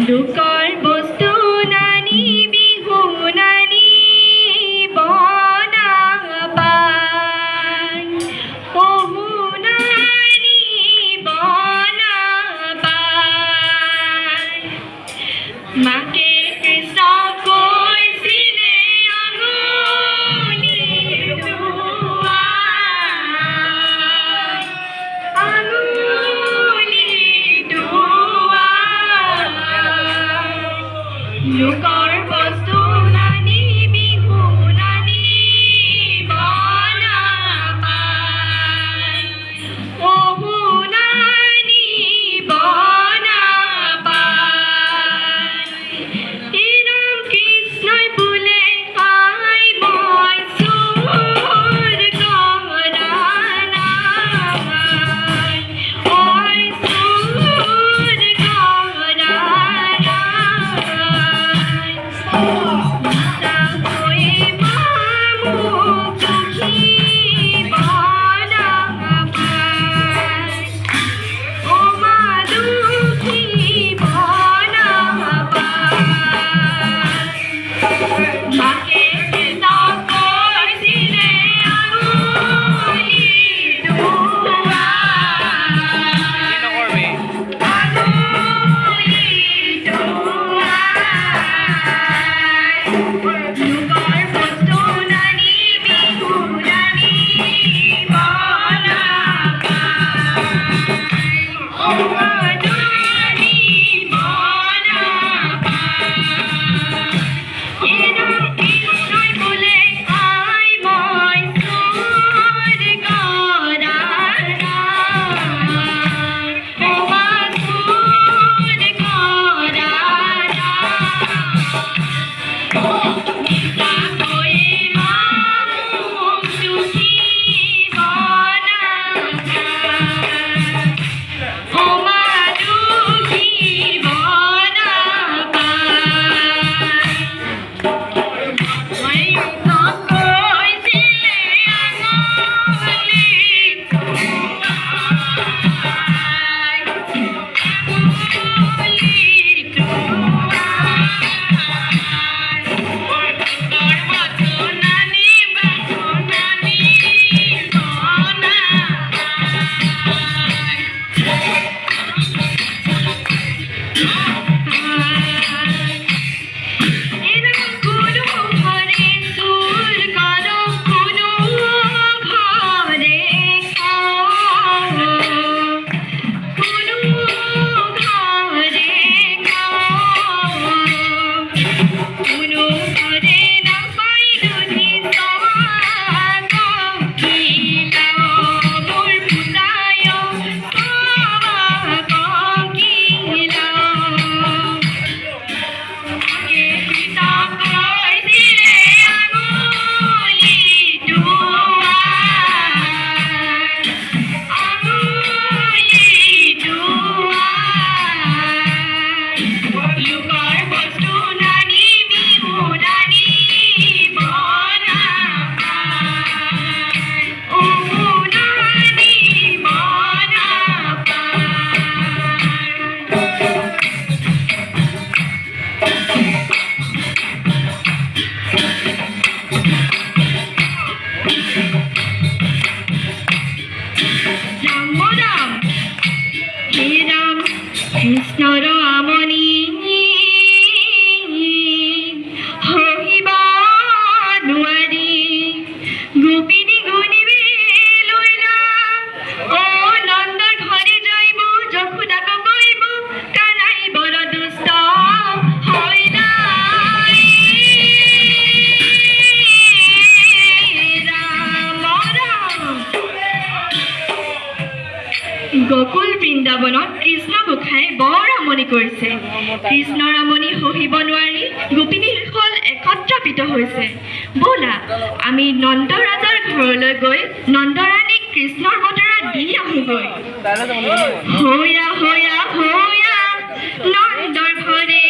লোকৰ বস্তু নানি বিহু নানি বনাবাই পহু নানি বনাবাই মাকে কৃষ্ণক কৈছিলে আঙুলি ধোৱাই আঙুলি ধোৱাই লোকৰ বস্তু নানি বিহু নানি বনাবাই পহু নানি বনাবাই ইনাম কৃষ্ণই বোলে আই মই চুৰ কৰা নাই ঐ চুৰ কৰা নাই তাকৈ মামুক দুখী বনাবাই ও মা দুখী বনাবাই মাকে কৃষ্ণক কৈছিলে আঙুলি ধোৱাই আঙুলি ধোৱাই লোকৰ বস্তু নানি বিহু নানি বনাবাই ও মা নানি বনাবাই ইনাম কৃষ্ণই বোলে আই মই চুৰ কৰা নাই ও মা চুৰ কৰা নাই তাকৈ মামুক দুখী বনাবাই ও মা দুখী বনাবাই কৈছিলে আঙুলি ধোৱাই আঙুলি ধোৱাই লোকৰ বস্তু নানি বিহু নানি বনাবাই এরকম কোনো ঘরে চুর করো কোনো ঘরে কোনো ঘরে কোনো ঘরে না পাইলনি কিলাও মোর পুতায় কিলাও মাকে কৃষ্ণক কৈছিলে আঙুলি ধোৱাই আঙুলি ধোৱাই লোকৰ বস্তু নানি বিহু নানি বনাবাই ও নানি বনাবাই ৰাম ৰাম হে ৰাম কৃষ্ণৰ আমনি সহিব নোৱাৰি গোপিনী গুণিবে লৈলা ও নন্দৰ ঘৰে যাইব যশোদাক কৈব কানাই বৰ দুষ্ট হইলা ৰাম ৰাম গোকুল বৃন্দাবনত কৃষ্ণ গোসাঁই বৰ আমনি কৰিছে কৃষ্ণৰ আমনি সহিব নোৱাৰি গোপিনীসকল একত্ৰিত হৈছে ব'লা আমি নন্দৰাজাৰ ঘৰলৈ গৈ নন্দৰাণীক কৃষ্ণৰ বতৰা দি আহোঁগৈ হয়া হয়া হয়া নন্দৰ ঘৰে